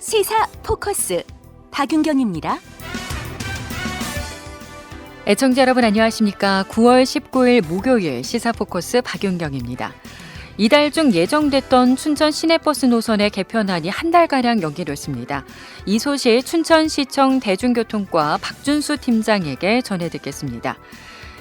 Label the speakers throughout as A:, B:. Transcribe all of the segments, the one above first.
A: 시사 포커스 박윤경입니다.
B: 애청자 여러분 안녕하십니까? 9월 19일 목요일 시사 포커스 박윤경입니다. 이달 중 예정됐던 춘천 시내버스 노선의 개편안이 한 달가량 연기됐습니다. 이 소식 춘천시청 대중교통과 박준수 팀장에게 전해 듣겠습니다.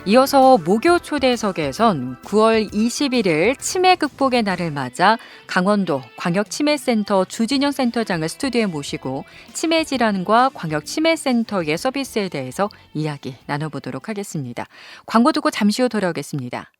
B: 이어서 목요 초대석에선 9월 21일 치매 극복의 날을 맞아 강원도 광역치매센터 주진영 센터장을 스튜디오에 모시고 치매 질환과 광역치매센터의 서비스에 대해서 이야기 나눠보도록 하겠습니다. 광고 듣고 잠시 후 돌아오겠습니다.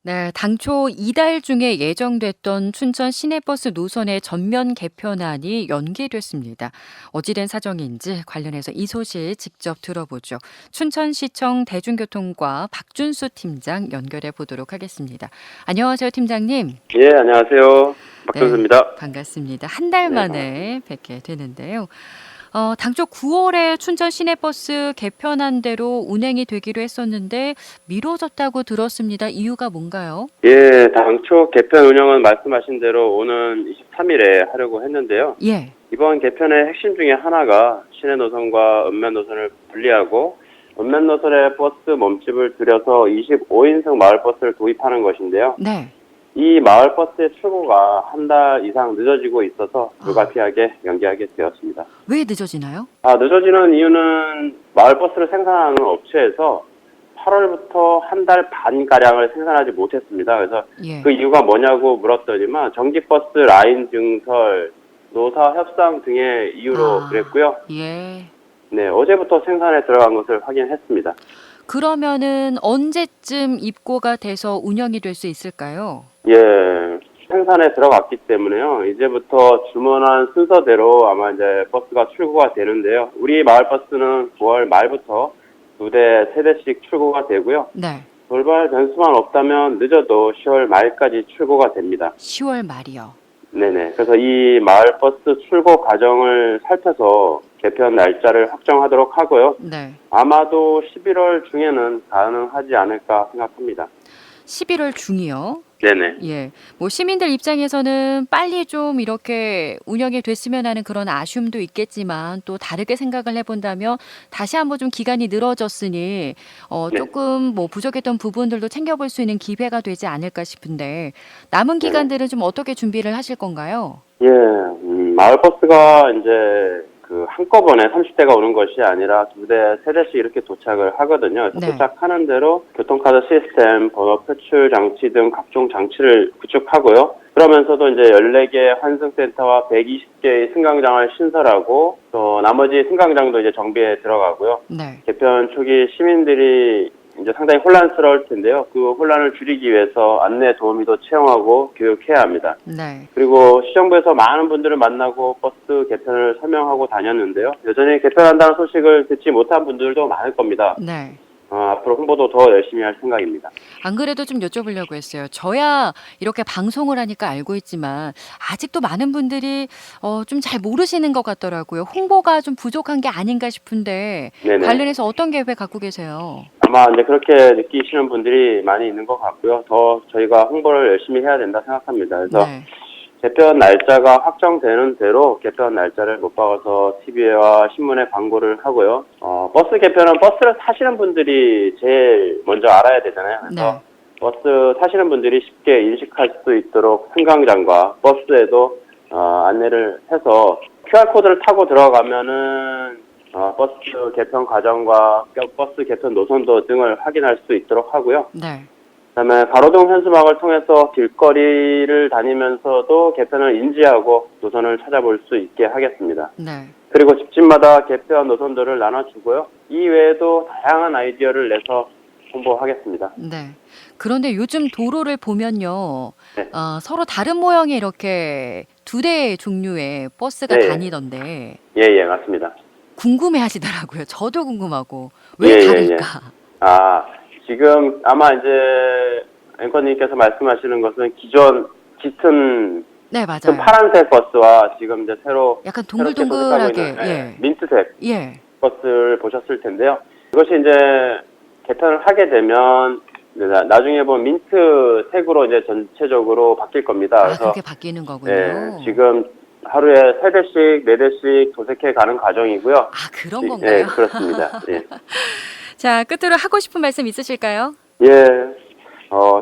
B: 네, 당초 이달 중에 예정됐던 춘천 시내버스 노선의 전면 개편안이 연기됐습니다. 어찌된 사정인지 관련해서 이 소식 직접 들어보죠. 춘천시청 대중교통과 박준수 팀장 연결해 보도록 하겠습니다. 안녕하세요, 팀장님.
C: 예, 안녕하세요. 박준수입니다.
B: 네, 반갑습니다. 한 달 만에 뵙게 되는데요. 당초 9월에 춘천 시내버스 개편한 대로 운행이 되기로 했었는데 미뤄졌다고 들었습니다. 이유가 뭔가요?
C: 예, 당초 개편 운영은 말씀하신 대로 오는 23일에 하려고 했는데요.
B: 예.
C: 이번 개편의 핵심 중에 하나가 시내 노선과 읍면 노선을 분리하고 읍면 노선에 버스 몸집을 줄여서 25인승 마을버스를 도입하는 것인데요.
B: 네.
C: 이 마을버스의 출고가 한 달 이상 늦어지고 있어서 불가피하게 연기하게 되었습니다.
B: 왜 늦어지나요?
C: 늦어지는 이유는 마을버스를 생산하는 업체에서 8월부터 한 달 반가량을 생산하지 못했습니다. 그래서
B: 예.
C: 그 이유가 뭐냐고 물었더니만 전기버스 라인 증설, 노사 협상 등의 이유로 그랬고요.
B: 예.
C: 네, 어제부터 생산에 들어간 것을 확인했습니다.
B: 그러면은 언제쯤 입고가 돼서 운영이 될 수 있을까요?
C: 예, 생산에 들어갔기 때문에요. 이제부터 주문한 순서대로 아마 이제 버스가 출고가 되는데요. 우리 마을버스는 9월 말부터 2대, 3대씩 출고가 되고요.
B: 네.
C: 돌발 변수만 없다면 늦어도 10월 말까지 출고가 됩니다.
B: 10월 말이요.
C: 네네. 그래서 이 마을버스 출고 과정을 살펴서 개편 날짜를 확정하도록 하고요.
B: 네.
C: 아마도 11월 중에는 가능하지 않을까 생각합니다.
B: 11월 중이요.
C: 네네.
B: 예. 뭐 시민들 입장에서는 빨리 좀 이렇게 운영이 됐으면 하는 그런 아쉬움도 있겠지만 또 다르게 생각을 해본다면 다시 한번 좀 기간이 늘어졌으니
C: 네.
B: 조금 뭐 부족했던 부분들도 챙겨볼 수 있는 기회가 되지 않을까 싶은데 남은 기간들은 좀 어떻게 준비를 하실 건가요?
C: 예, 마을버스가 이제 한꺼번에 30대가 오는 것이 아니라 2대, 3대씩 이렇게 도착을 하거든요. 그래서
B: 네.
C: 도착하는 대로 교통카드 시스템, 번호 표출 장치 등 각종 장치를 구축하고요. 그러면서도 이제 14개 환승센터와 120개의 승강장을 신설하고 또 나머지 승강장도 이제 정비에 들어가고요.
B: 네.
C: 개편 초기 시민들이 이제 상당히 혼란스러울 텐데요. 그 혼란을 줄이기 위해서 안내 도우미도 채용하고 교육해야 합니다.
B: 네.
C: 그리고 시정부에서 많은 분들을 만나고 버스 개편을 설명하고 다녔는데요. 여전히 개편한다는 소식을 듣지 못한 분들도 많을 겁니다.
B: 네.
C: 앞으로 홍보도 더 열심히 할 생각입니다.
B: 안 그래도 좀 여쭤보려고 했어요. 저야 이렇게 방송을 하니까 알고 있지만 아직도 많은 분들이 좀 잘 모르시는 것 같더라고요. 홍보가 좀 부족한 게 아닌가 싶은데
C: 네네.
B: 관련해서 어떤 계획 갖고 계세요?
C: 아마 이제 그렇게 느끼시는 분들이 많이 있는 것 같고요. 더 저희가 홍보를 열심히 해야 된다 생각합니다. 그래서
B: 네.
C: 개편 날짜가 확정되는 대로 개편 날짜를 못 박아서 TV와 신문에 광고를 하고요. 버스 개편은 버스를 타시는 분들이 제일 먼저 알아야 되잖아요. 그래서
B: 네.
C: 버스 타시는 분들이 쉽게 인식할 수 있도록 승강장과 버스에도 안내를 해서 QR코드를 타고 들어가면은 버스 개편 과정과 버스 개편 노선도 등을 확인할 수 있도록 하고요.
B: 네.
C: 그다음에 가로등 현수막을 통해서 길거리를 다니면서도 개편을 인지하고 노선을 찾아볼 수 있게 하겠습니다.
B: 네.
C: 그리고 집집마다 개편 노선들을 나눠주고요. 이 외에도 다양한 아이디어를 내서 홍보하겠습니다.
B: 네. 그런데 요즘 도로를 보면요.
C: 네.
B: 서로 다른 모양의 이렇게 2대 종류의 버스가
C: 네.
B: 다니던데
C: 예, 맞습니다.
B: 궁금해 하시더라고요. 저도 궁금하고 왜
C: 예.
B: 다를까?
C: 지금 아마 이제 앵커님께서 말씀하시는 것은 기존 짙은
B: 네, 맞아요.
C: 파란색 버스와 지금 이제 새로
B: 약간
C: 새롭게
B: 동글동글하게
C: 도입하고 있는,
B: 예.
C: 민트색
B: 예.
C: 버스를 보셨을 텐데요. 이것이 이제 개편을 하게 되면 나중에 보면 민트색으로 이제 전체적으로 바뀔 겁니다. 그래서
B: 그렇게 바뀌는 거군요.
C: 네, 지금 하루에 3대씩, 4대씩 도색해 가는 과정이고요.
B: 아, 그런 건가요?
C: 예, 그렇습니다. 예.
B: 자, 끝으로 하고 싶은 말씀 있으실까요?
C: 예,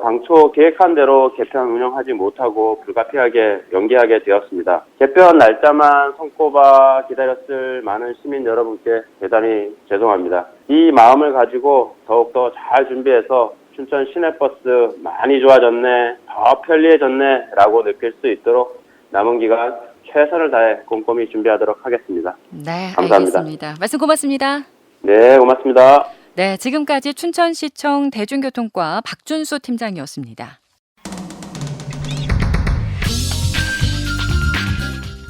C: 당초 계획한 대로 개편 운영하지 못하고 불가피하게 연기하게 되었습니다. 개편 날짜만 손꼽아 기다렸을 많은 시민 여러분께 대단히 죄송합니다. 이 마음을 가지고 더욱더 잘 준비해서 춘천 시내버스 많이 좋아졌네, 더 편리해졌네 라고 느낄 수 있도록 남은 기간 최선을 다해 꼼꼼히 준비하도록 하겠습니다.
B: 네,
C: 감사합니다.
B: 알겠습니다. 말씀 고맙습니다.
C: 네, 고맙습니다.
B: 네, 지금까지 춘천시청 대중교통과 박준수 팀장이었습니다.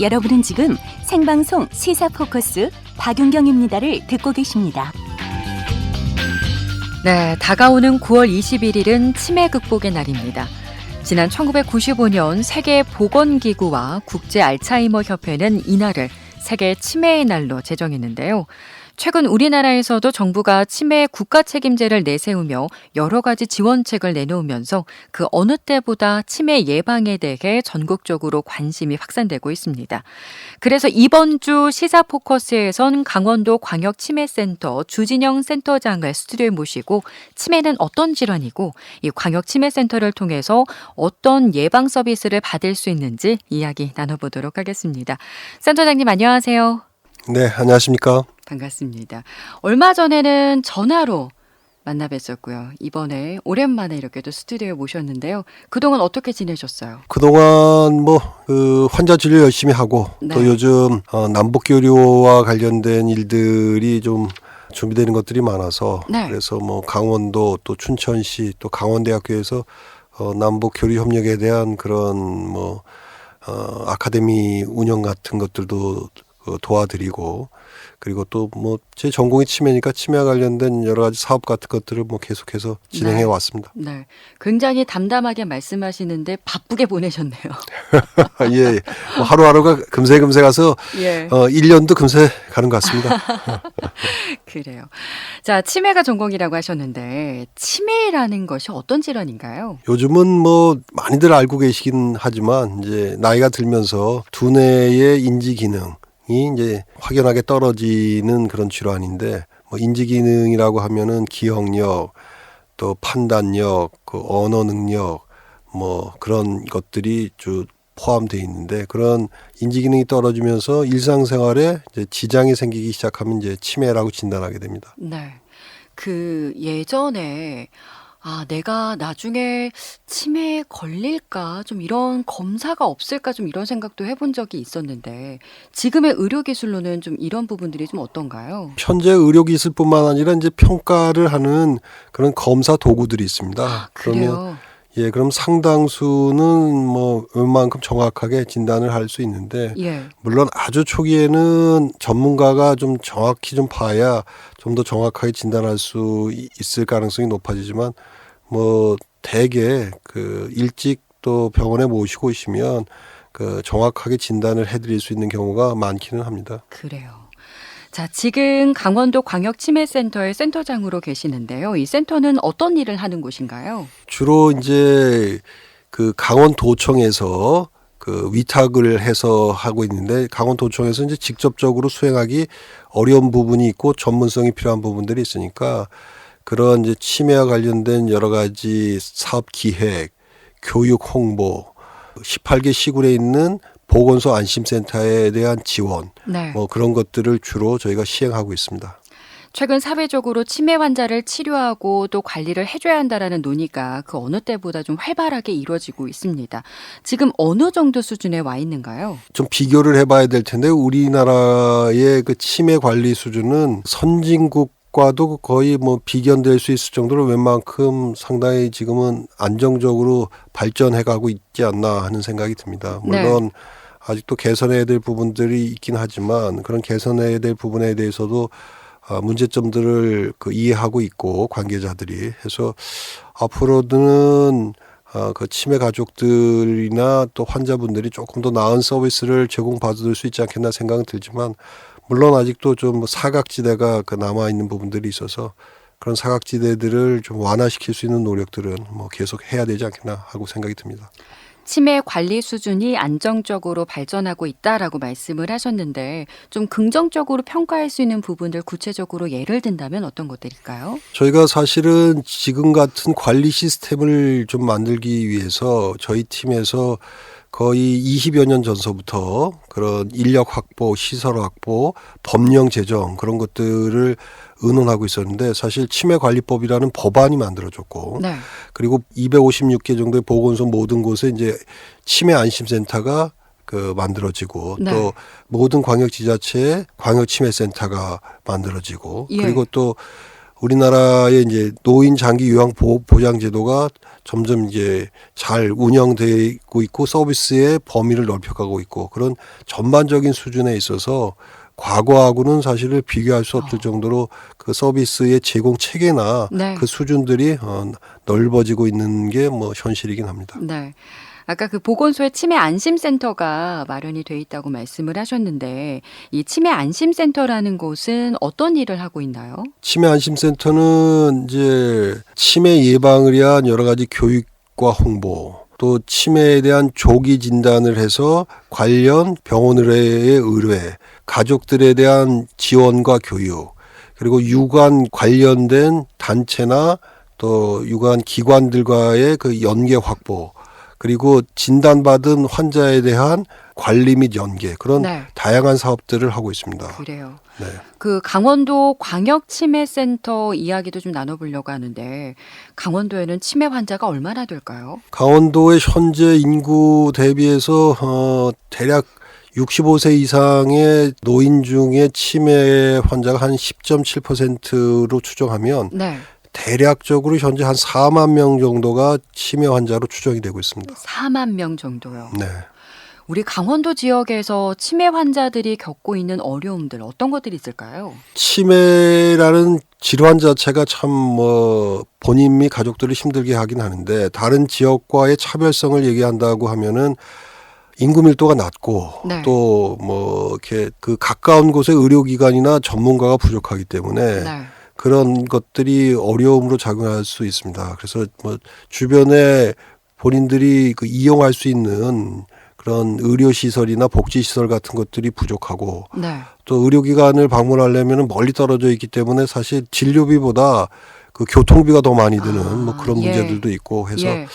A: 여러분은 지금 생방송 시사 포커스 박윤경입니다를 듣고 계십니다.
B: 네, 다가오는 9월 21일은 치매 극복의 날입니다. 지난 1995년 세계보건기구와 국제 알츠하이머 협회는 이날을 세계 치매의 날로 제정했는데요. 최근 우리나라에서도 정부가 치매 국가 책임제를 내세우며 여러 가지 지원책을 내놓으면서 그 어느 때보다 치매 예방에 대해 전국적으로 관심이 확산되고 있습니다. 그래서 이번 주 시사 포커스에선 강원도 광역치매센터 주진영 센터장을 스튜디오에 모시고 치매는 어떤 질환이고 이 광역치매센터를 통해서 어떤 예방 서비스를 받을 수 있는지 이야기 나눠보도록 하겠습니다. 센터장님 안녕하세요.
D: 네, 안녕하십니까?
B: 반갑습니다. 얼마 전에는 전화로 만나 뵀었고요. 이번에 오랜만에 이렇게 또 스튜디오에 모셨는데요. 그동안 어떻게 지내셨어요?
D: 그동안 환자 진료 열심히 하고
B: 네.
D: 또 요즘 남북교류와 관련된 일들이 좀 준비되는 것들이 많아서
B: 네.
D: 그래서 강원도 또 춘천시 또 강원대학교에서 남북교류 협력에 대한 그런 아카데미 운영 같은 것들도 도와드리고 그리고 또 제 전공이 치매니까 치매와 관련된 여러 가지 사업 같은 것들을 계속해서 진행해 왔습니다.
B: 네. 굉장히 담담하게 말씀하시는데 바쁘게 보내셨네요.
D: 예, 하루하루가 금세 가서
B: 예.
D: 1년도 금세 가는 것 같습니다.
B: 그래요. 자, 치매가 전공이라고 하셨는데 치매라는 것이 어떤 질환인가요?
D: 요즘은 많이들 알고 계시긴 하지만 이제 나이가 들면서 두뇌의 인지 기능이 이제 확연하게 떨어지는 그런 질환인데 인지 기능이라고 하면은 기억력, 또 판단력, 그 언어 능력 그런 것들이 쭉 포함되어 있는데 그런 인지 기능이 떨어지면서 일상생활에 이제 지장이 생기기 시작하면 이제 치매라고 진단하게 됩니다.
B: 네. 그 예전에 내가 나중에 치매에 걸릴까? 좀 이런 검사가 없을까? 좀 이런 생각도 해본 적이 있었는데 지금의 의료기술로는 좀 이런 부분들이 좀 어떤가요?
D: 현재 의료기술뿐만 아니라 이제 평가를 하는 그런 검사 도구들이 있습니다.
B: 그래요?
D: 그럼 상당수는 웬만큼 정확하게 진단을 할 수 있는데
B: 예.
D: 물론 아주 초기에는 전문가가 좀 정확히 좀 봐야 좀 더 정확하게 진단할 수 있을 가능성이 높아지지만 대개 일찍 또 병원에 모시고 오시면 정확하게 진단을 해드릴 수 있는 경우가 많기는 합니다.
B: 그래요. 자, 지금 강원도 광역치매센터의 센터장으로 계시는데요. 이 센터는 어떤 일을 하는 곳인가요?
D: 주로 이제 강원도청에서 위탁을 해서 하고 있는데 강원도청에서 이제 직접적으로 수행하기 어려운 부분이 있고 전문성이 필요한 부분들이 있으니까 그런 이제 치매와 관련된 여러 가지 사업 기획, 교육 홍보, 18개 시군에 있는 보건소 안심센터에 대한 지원,
B: 네.
D: 그런 것들을 주로 저희가 시행하고 있습니다.
B: 최근 사회적으로 치매 환자를 치료하고 또 관리를 해줘야 한다라는 논의가 그 어느 때보다 좀 활발하게 이루어지고 있습니다. 지금 어느 정도 수준에 와 있는가요?
D: 좀 비교를 해봐야 될 텐데 우리나라의 그 치매 관리 수준은 선진국과도 거의 비견될 수 있을 정도로 웬만큼 상당히 지금은 안정적으로 발전해가고 있지 않나 하는 생각이 듭니다. 물론 아직도 개선해야 될 부분들이 있긴 하지만 그런 개선해야 될 부분에 대해서도 문제점들을 이해하고 있고 관계자들이 해서 앞으로는 그 치매 가족들이나 또 환자분들이 조금 더 나은 서비스를 제공받을 수 있지 않겠나 생각은 들지만 물론 아직도 좀 사각지대가 남아 있는 부분들이 있어서 그런 사각지대들을 좀 완화시킬 수 있는 노력들은 계속 해야 되지 않겠나 하고 생각이 듭니다.
B: 치매 관리 수준이 안정적으로 발전하고 있다라고 말씀을 하셨는데 좀 긍정적으로 평가할 수 있는 부분들 구체적으로 예를 든다면 어떤 것들일까요?
D: 저희가 사실은 지금 같은 관리 시스템을 좀 만들기 위해서 저희 팀에서 거의 20여 년 전서부터 그런 인력 확보, 시설 확보, 법령 제정 그런 것들을 의논하고 있었는데 사실 치매관리법이라는 법안이 만들어졌고
B: 네.
D: 그리고 256개 정도의 보건소 모든 곳에 이제 치매 안심센터가 만들어지고
B: 네.
D: 또 모든 광역지자체에 광역치매센터가 만들어지고
B: 예.
D: 그리고 또 우리나라의 이제 노인 장기 요양 보장 제도가 점점 이제 잘 운영되고 있고 서비스의 범위를 넓혀가고 있고 그런 전반적인 수준에 있어서 과거하고는 사실을 비교할 수 없을 정도로 그 서비스의 제공 체계나
B: 네.
D: 그 수준들이 넓어지고 있는 게 뭐 현실이긴 합니다.
B: 네. 아까 그 보건소에 치매 안심센터가 마련이 돼 있다고 말씀을 하셨는데 이 치매 안심센터라는 곳은 어떤 일을 하고 있나요?
D: 치매 안심센터는 이제 치매 예방을 위한 여러 가지 교육과 홍보 또 치매에 대한 조기 진단을 해서 관련 병원의 의뢰, 가족들에 대한 지원과 교육, 그리고 유관 관련된 단체나 또 유관 기관들과의 그 연계 확보, 그리고 진단받은 환자에 대한 관리 및 연계 그런
B: 네.
D: 다양한 사업들을 하고 있습니다.
B: 그래요.
D: 네.
B: 그 강원도 광역치매센터 이야기도 좀 나눠보려고 하는데 강원도에는 치매 환자가 얼마나 될까요?
D: 강원도의 현재 인구 대비해서 대략 65세 이상의 노인 중에 치매 환자가 한 10.7%로 추정하면
B: 네.
D: 대략적으로 현재 한 4만 명 정도가 치매 환자로 추정이 되고 있습니다.
B: 4만 명 정도요.
D: 네.
B: 우리 강원도 지역에서 치매 환자들이 겪고 있는 어려움들 어떤 것들이 있을까요?
D: 치매라는 질환 자체가 참 본인 및 가족들을 힘들게 하긴 하는데 다른 지역과의 차별성을 얘기한다고 하면은 인구 밀도가 낮고
B: 네.
D: 또 이렇게 그 가까운 곳에 의료기관이나 전문가가 부족하기 때문에
B: 네.
D: 그런 것들이 어려움으로 작용할 수 있습니다. 그래서 주변에 본인들이 이용할 수 있는 그런 의료시설이나 복지시설 같은 것들이 부족하고
B: 네.
D: 또 의료기관을 방문하려면 멀리 떨어져 있기 때문에 사실 진료비보다 그 교통비가 더 많이 드는 그런
B: 예.
D: 문제들도 있고 해서
B: 예.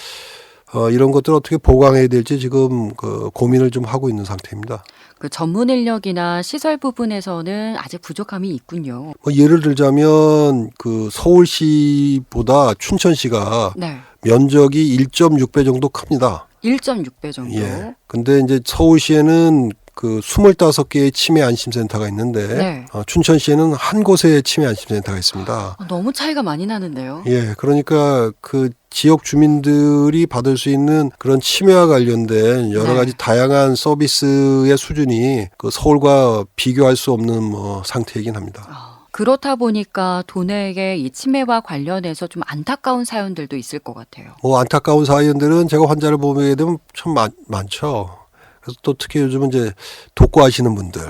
D: 이런 것들을 어떻게 보강해야 될지 지금 고민을 좀 하고 있는 상태입니다.
B: 그 전문 인력이나 시설 부분에서는 아직 부족함이 있군요.
D: 예를 들자면 서울시보다 춘천시가
B: 네.
D: 면적이 1.6배 정도 큽니다.
B: 1.6배 정도.
D: 예. 근데 이제 서울시에는 25개의 치매 안심센터가 있는데
B: 네.
D: 춘천시에는 한 곳에 치매 안심센터가 있습니다.
B: 너무 차이가 많이 나는데요.
D: 예. 그러니까 그 지역 주민들이 받을 수 있는 그런 치매와 관련된 여러
B: 네.
D: 가지 다양한 서비스의 수준이 서울과 비교할 수 없는 상태이긴 합니다.
B: 그렇다 보니까 도내에 이 치매와 관련해서 좀 안타까운 사연들도 있을 것 같아요.
D: 안타까운 사연들은 제가 환자를 보게 되면 참 많죠. 그래서 또 특히 요즘은 이제 독거하시는 분들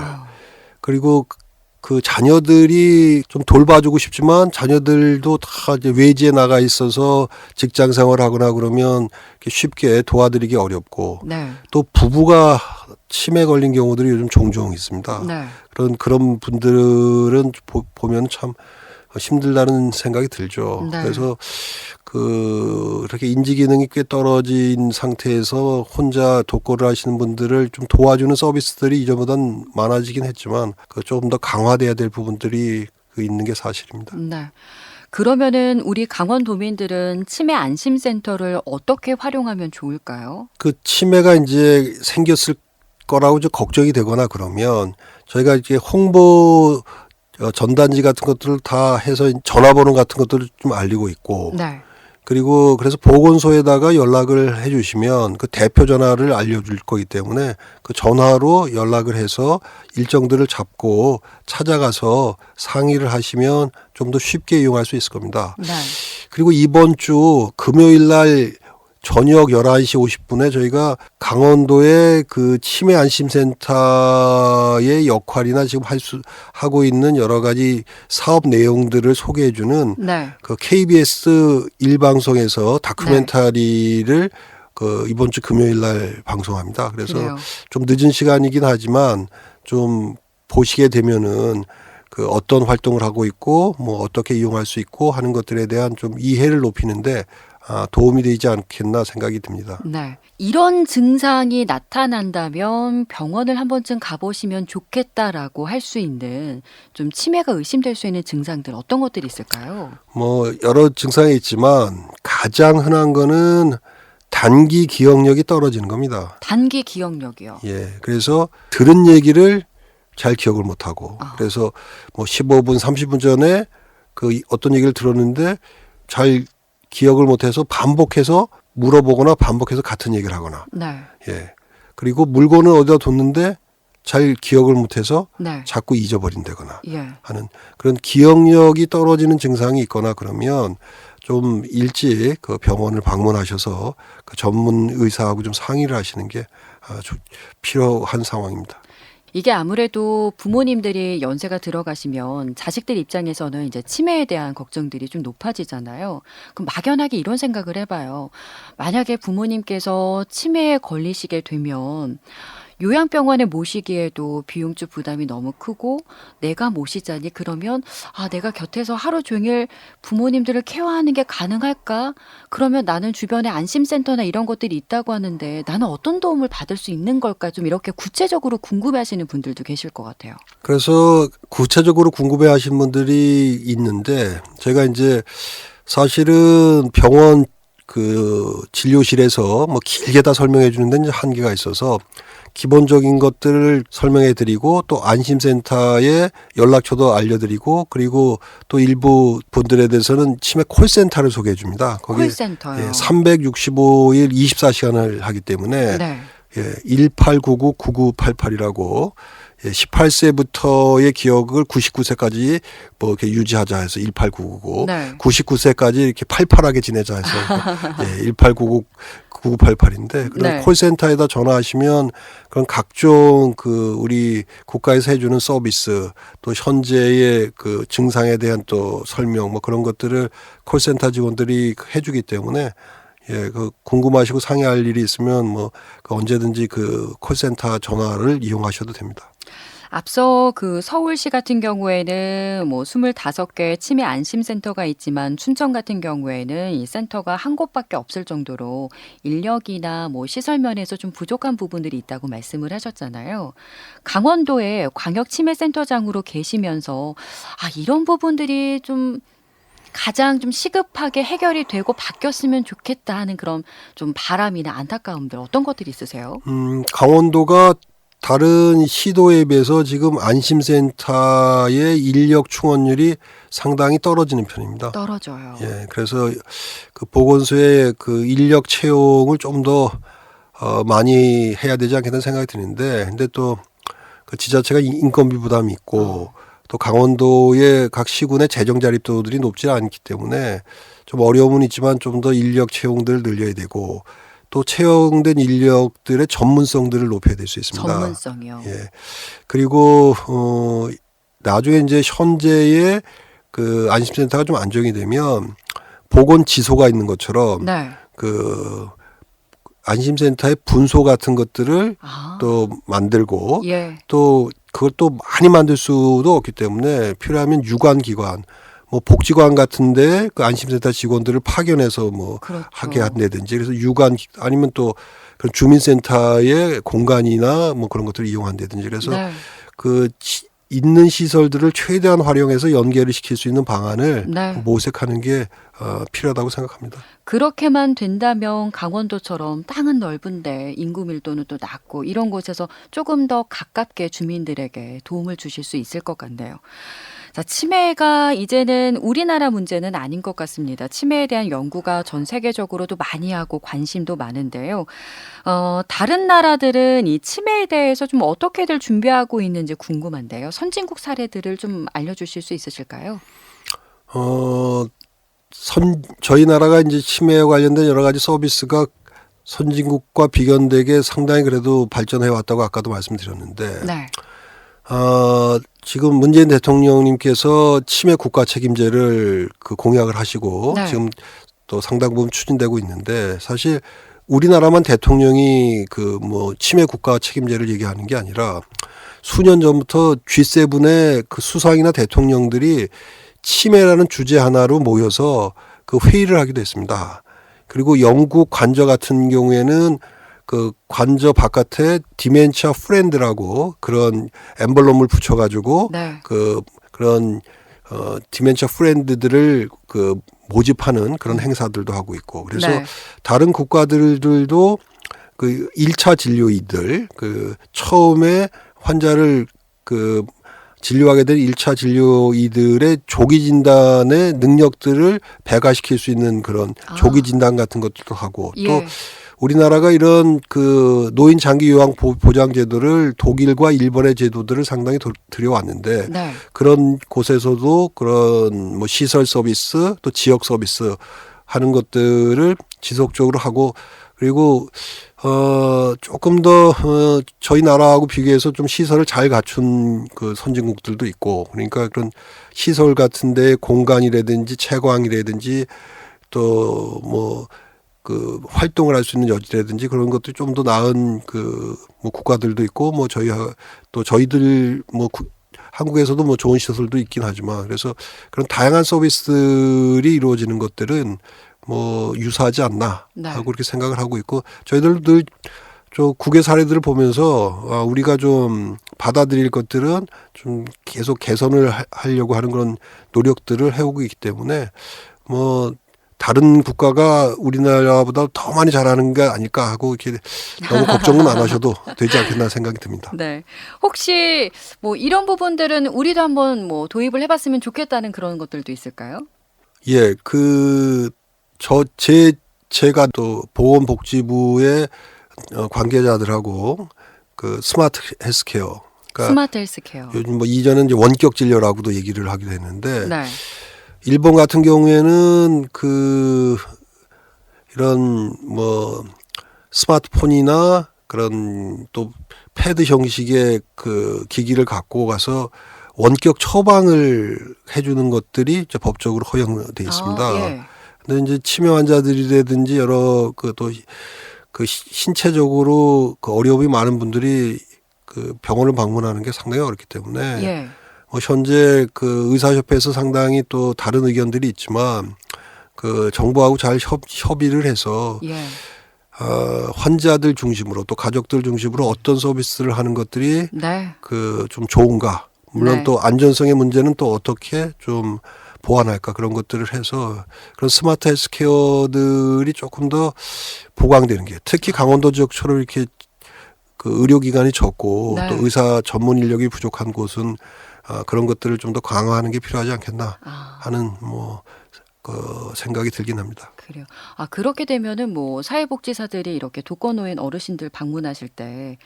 D: 그리고 그 자녀들이 좀 돌봐주고 싶지만 자녀들도 다 이제 외지에 나가 있어서 직장 생활하거나 그러면 쉽게 도와드리기 어렵고
B: 네.
D: 또 부부가 치매 걸린 경우들이 요즘 종종 있습니다.
B: 네.
D: 그런 분들은 보면 참 힘들다는 생각이 들죠.
B: 네.
D: 그래서 그렇게 인지 기능이 꽤 떨어진 상태에서 혼자 독거를 하시는 분들을 좀 도와주는 서비스들이 이전보다는 많아지긴 했지만 조금 더 강화돼야 될 부분들이 있는 게 사실입니다.
B: 네. 그러면은 우리 강원도민들은 치매 안심센터를 어떻게 활용하면 좋을까요?
D: 그 치매가 이제 생겼을 거라고 좀 걱정이 되거나 그러면 저희가 이렇게 홍보 전단지 같은 것들을 다 해서 전화번호 같은 것들을 좀 알리고 있고
B: 네.
D: 그리고 그래서 보건소에다가 연락을 해 주시면 그 대표 전화를 알려줄 거기 때문에 그 전화로 연락을 해서 일정들을 잡고 찾아가서 상의를 하시면 좀 더 쉽게 이용할 수 있을 겁니다.
B: 네.
D: 그리고 이번 주 금요일 날 저녁 11시 50분에 저희가 강원도의 그 치매 안심센터의 역할이나 지금 하고 있는 여러 가지 사업 내용들을 소개해 주는
B: 네.
D: 그 KBS 1방송에서 다큐멘터리를 이번 주 금요일 날 방송합니다. 그래서
B: 그래요.
D: 좀 늦은 시간이긴 하지만 좀 보시게 되면은 어떤 활동을 하고 있고 뭐 어떻게 이용할 수 있고 하는 것들에 대한 좀 이해를 높이는데 도움이 되지 않겠나 생각이 듭니다.
B: 네. 이런 증상이 나타난다면 병원을 한 번쯤 가보시면 좋겠다라고 할 수 있는 좀 치매가 의심될 수 있는 증상들 어떤 것들이 있을까요?
D: 뭐 여러 증상이 있지만 가장 흔한 거는 단기 기억력이 떨어지는 겁니다.
B: 단기 기억력이요.
D: 예. 그래서 들은 얘기를 잘 기억을 못 하고 그래서 뭐 15분, 30분 전에 어떤 얘기를 들었는데 잘 기억을 못 해서 반복해서 물어보거나 반복해서 같은 얘기를 하거나.
B: 네.
D: 예. 그리고 물건을 어디다 뒀는데 잘 기억을 못 해서
B: 네.
D: 자꾸 잊어버린다거나
B: 예.
D: 하는 그런 기억력이 떨어지는 증상이 있거나 그러면 좀 일찍 병원을 방문하셔서 전문 의사하고 좀 상의를 하시는 게 필요한 상황입니다.
B: 이게 아무래도 부모님들이 연세가 들어가시면 자식들 입장에서는 이제 치매에 대한 걱정들이 좀 높아지잖아요. 그럼 막연하게 이런 생각을 해봐요. 만약에 부모님께서 치매에 걸리시게 되면 요양병원에 모시기에도 비용적 부담이 너무 크고 내가 모시자니 그러면 내가 곁에서 하루 종일 부모님들을 케어하는 게 가능할까? 그러면 나는 주변에 안심센터나 이런 것들이 있다고 하는데 나는 어떤 도움을 받을 수 있는 걸까? 좀 이렇게 구체적으로 궁금해하시는 분들도 계실 것 같아요.
D: 그래서 구체적으로 궁금해하시는 분들이 있는데 제가 이제 사실은 병원 진료실에서 뭐 길게 다 설명해 주는 데는 한계가 있어서 기본적인 것들을 설명해 드리고 또 안심센터에 연락처도 알려드리고 그리고 또 일부 분들에 대해서는 치매 콜센터를 소개해 줍니다. 거기
B: 콜센터요.
D: 365일 24시간을 하기 때문에
B: 네.
D: 1899-9988이라고 18세부터의 기억을 99세까지 뭐 이렇게 유지하자 해서 1899고
B: 네.
D: 99세까지 이렇게 팔팔하게 지내자 해서 1899 9988인데 그런
B: 네.
D: 콜센터에다 전화하시면 그런 각종 우리 국가에서 해주는 서비스 또 현재의 증상에 대한 또 설명 뭐 그런 것들을 콜센터 직원들이 해주기 때문에 궁금하시고 상의할 일이 있으면 뭐 언제든지 콜센터 전화를 이용하셔도 됩니다.
B: 앞서 서울시 같은 경우에는 뭐 25개 치매 안심센터가 있지만 춘천 같은 경우에는 이 센터가 한 곳밖에 없을 정도로 인력이나 뭐 시설 면에서 좀 부족한 부분들이 있다고 말씀을 하셨잖아요. 강원도에 광역치매센터장으로 계시면서 이런 부분들이 좀 가장 좀 시급하게 해결이 되고 바뀌었으면 좋겠다 하는 그런 좀 바람이나 안타까움들 어떤 것들이 있으세요?
D: 강원도가 다른 시도에 비해서 지금 안심센터의 인력 충원율이 상당히 떨어지는 편입니다.
B: 떨어져요.
D: 예, 그래서 보건소의 인력 채용을 좀 더 많이 해야 되지 않겠다는 생각이 드는데, 근데 또 지자체가 인건비 부담이 있고 또 강원도의 각 시군의 재정 자립도들이 높지 않기 때문에 좀 어려움은 있지만 좀 더 인력 채용들을 늘려야 되고. 또 채용된 인력들의 전문성들을 높여야 될 수 있습니다.
B: 전문성이요.
D: 예. 그리고 나중에 이제 현재의 안심센터가 좀 안정이 되면 보건 지소가 있는 것처럼
B: 네.
D: 안심센터의 분소 같은 것들을 또 만들고
B: 예.
D: 또 그것도 많이 만들 수도 없기 때문에 필요하면 유관기관 뭐 복지관 같은데 안심센터 직원들을 파견해서 뭐
B: 그렇죠.
D: 하게 한다든지 그래서 유관 아니면 또 그런 주민센터의 공간이나 뭐 그런 것들을 이용한다든지 그래서
B: 네.
D: 있는 시설들을 최대한 활용해서 연계를 시킬 수 있는 방안을
B: 네.
D: 모색하는 게 필요하다고 생각합니다.
B: 그렇게만 된다면 강원도처럼 땅은 넓은데 인구 밀도는 또 낮고 이런 곳에서 조금 더 가깝게 주민들에게 도움을 주실 수 있을 것 같네요. 자, 치매가 이제는 우리나라 문제는 아닌 것 같습니다. 치매에 대한 연구가 전 세계적으로도 많이 하고 관심도 많은데요. 다른 나라들은 이 치매에 대해서 좀 어떻게들 준비하고 있는지 궁금한데요. 선진국 사례들을 좀 알려주실 수 있으실까요?
D: 저희 나라가 이제 치매에 관련된 여러 가지 서비스가 선진국과 비견되게 상당히 그래도 발전해 왔다고 아까도 말씀드렸는데,
B: 네.
D: 지금 문재인 대통령님께서 치매 국가 책임제를 공약을 하시고
B: 네.
D: 지금 또 상당 부분 추진되고 있는데 사실 우리나라만 대통령이 그 뭐 치매 국가 책임제를 얘기하는 게 아니라 수년 전부터 G7의 그 수상이나 대통령들이 치매라는 주제 하나로 모여서 그 회의를 하기도 했습니다. 그리고 영국 관저 같은 경우에는 그 관저 바깥에 디멘처 프렌드라고 그런 엠블럼을 붙여가지고
B: 네.
D: 그런 디멘처 프렌드들을 그 모집하는 그런 행사들도 하고 있고 그래서
B: 네.
D: 다른 국가들도 그 1차 진료이들 그 처음에 환자를 그 진료하게 된 1차 진료이들의 조기 진단의 능력들을 배가시킬 수 있는 그런 조기 진단 같은 것들도 하고
B: 예.
D: 또 우리나라가 이런 그 노인 장기 요양 보장 제도를 독일과 일본의 제도들을 상당히 들여왔는데
B: 네.
D: 그런 곳에서도 그런 뭐 시설 서비스 또 지역 서비스 하는 것들을 지속적으로 하고 그리고 조금 더 저희 나라하고 비교해서 좀 시설을 잘 갖춘 그 선진국들도 있고 그러니까 그런 시설 같은 데 공간이라든지 채광이라든지 또 뭐 그 활동을 할 수 있는 여지라든지 그런 것도 좀 더 나은 그 뭐 국가들도 있고 뭐 저희들 뭐 한국에서도 뭐 좋은 시설도 있긴 하지만 그래서 그런 다양한 서비스들이 이루어지는 것들은 뭐 유사하지 않나 하고 그렇게 생각을 하고 있고 저희들도 늘 저 국외 사례들을 보면서 우리가 좀 받아들일 것들은 좀 계속 개선을 하려고 하는 그런 노력들을 해오고 있기 때문에 뭐 다른 국가가 우리나라보다 더 많이 잘하는 게 아닐까 하고 이렇게 너무 걱정은 안 하셔도 되지 않겠나 생각이 듭니다.
B: 네. 혹시 뭐 이런 부분들은 우리도 한번 뭐 도입을 해봤으면 좋겠다는 그런 것들도 있을까요?
D: 예, 제가 또 보건복지부의 관계자들하고 그 스마트 헬스케어, 그러니까
B: 스마트 헬스케어.
D: 요즘 뭐 이전은 이제 원격 진료라고도 얘기를 하기도 했는데
B: 네.
D: 일본 같은 경우에는 이런 뭐 스마트폰이나 그런 또 패드 형식의 그 기기를 갖고 가서 원격 처방을 해주는 것들이 이제 법적으로 허용돼 있습니다.
B: 예.
D: 근데 이제 치매 환자들이라든지 여러 그 신체적으로 그 어려움이 많은 분들이 그 병원을 방문하는 게 상당히 어렵기 때문에
B: 예.
D: 현재 그 의사협회에서 상당히 또 다른 의견들이 있지만 그 정부하고 잘 협의를 해서
B: 예.
D: 환자들 중심으로 또 가족들 중심으로 어떤 서비스를 하는 것들이
B: 네.
D: 그 좀 좋은가 물론
B: 네.
D: 또 안전성의 문제는 또 어떻게 좀 보완할까 그런 것들을 해서 그런 스마트 헬스케어들이 조금 더 보강되는 게 특히 강원도 지역처럼 이렇게 그 의료기관이 적고
B: 네.
D: 또 의사 전문 인력이 부족한 곳은 그런 것들을 좀 더 강화하는 게 필요하지 않겠나 하는 그 생각이 들긴 합니다.
B: 그래요. 그렇게 되면은 뭐 사회복지사들이 이렇게 독거노인 어르신들 방문하실 때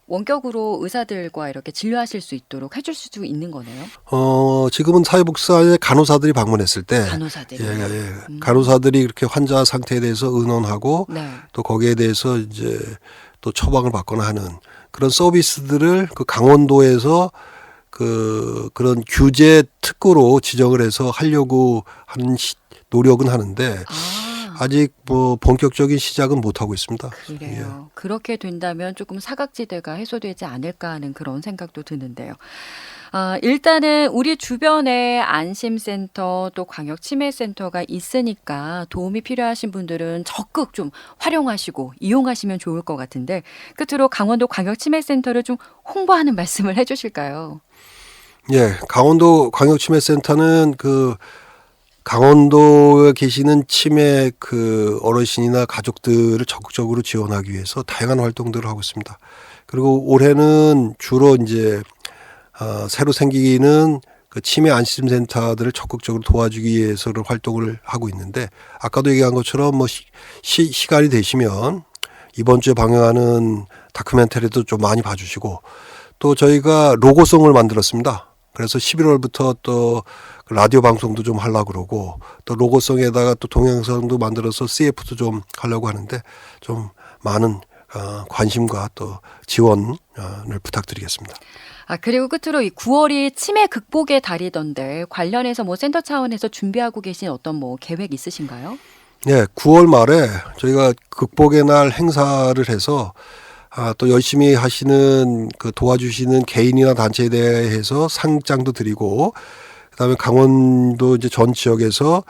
B: 원격으로 의사들과 이렇게 진료하실 수 있도록 해줄 수 있는 거네요.
D: 지금은 사회복지사에 간호사들이 방문했을 때
B: 간호사들이.
D: 간호사들이 이렇게 환자 상태에 대해서 의논하고
B: 네.
D: 또 거기에 대해서 이제 또 처방을 받거나 하는 그런 서비스들을 그 강원도에서 그런 규제 특구로 지정을 해서 하려고 하는 노력은 하는데 아직 뭐 본격적인 시작은 못 하고 있습니다.
B: 그래요. 그렇게 된다면 조금 사각지대가 해소되지 않을까 하는 그런 생각도 드는데요. 일단은 우리 주변에 안심센터 또 광역치매센터가 있으니까 도움이 필요하신 분들은 적극 좀 활용하시고 이용하시면 좋을 것 같은데 끝으로 강원도 광역치매센터를 좀 홍보하는 말씀을 해주실까요?
D: 예, 강원도 광역치매센터는 강원도에 계시는 치매 그 어르신이나 가족들을 적극적으로 지원하기 위해서 다양한 활동들을 하고 있습니다. 그리고 올해는 주로 이제 새로 생기는 그 치매 안심센터들을 적극적으로 도와주기 위해서를 활동을 하고 있는데 아까도 얘기한 것처럼 뭐 시간이 되시면 이번 주에 방영하는 다큐멘터리도 좀 많이 봐주시고 또 저희가 로고송을 만들었습니다. 그래서 11월부터 또 라디오 방송도 좀 하려고 그러고 또 로고송에다가 또 동영상도 만들어서 CF도 좀 하려고 하는데 좀 많은 관심과 또 지원을 부탁드리겠습니다.
B: 그리고 끝으로 이 9월이 치매 극복의 달이던데 관련해서 뭐 센터 차원에서 준비하고 계신 어떤 뭐 계획 있으신가요?
D: 네, 9월 말에 저희가 극복의 날 행사를 해서 또 열심히 하시는 그 도와주시는 개인이나 단체에 대해서 상장도 드리고, 그다음에 강원도 이제 전 지역에서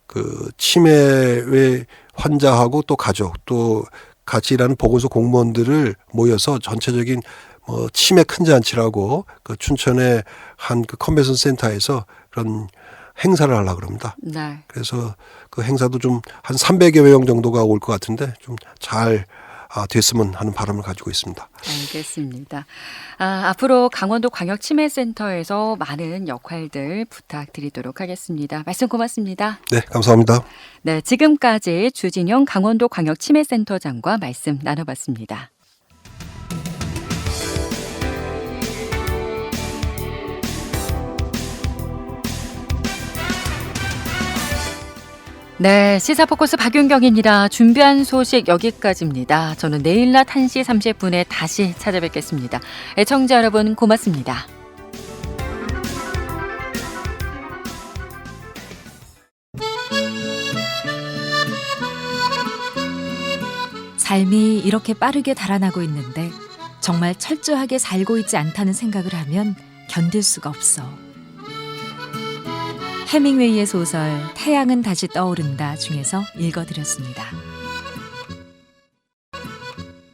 D: 그 치매의 환자하고 또 가족 또 같이 일하는 보건소 공무원들을 모여서 전체적인 치매 큰 잔치라고 그 춘천의 한 그 컨벤션 센터에서 그런 행사를 하려고 그럽니다.
B: 네.
D: 그래서 그 행사도 좀 한 300여 명 정도가 올 것 같은데 좀 잘 됐으면 하는 바람을 가지고 있습니다.
B: 알겠습니다. 앞으로 강원도 광역치매센터에서 많은 역할들 부탁드리도록 하겠습니다. 말씀 고맙습니다.
D: 네, 감사합니다.
B: 네, 지금까지 주진영 강원도 광역치매센터장과 말씀 나눠봤습니다. 네, 시사포커스 박윤경입니다. 준비한 소식 여기까지입니다. 저는 내일 낮 1시 30분에 다시 찾아뵙겠습니다. 애청자 여러분 고맙습니다.
E: 삶이 이렇게 빠르게 달아나고 있는데 정말 철저하게 살고 있지 않다는 생각을 하면 견딜 수가 없어. 해밍웨이의 소설 태양은 다시 떠오른다 중에서 읽어드렸습니다.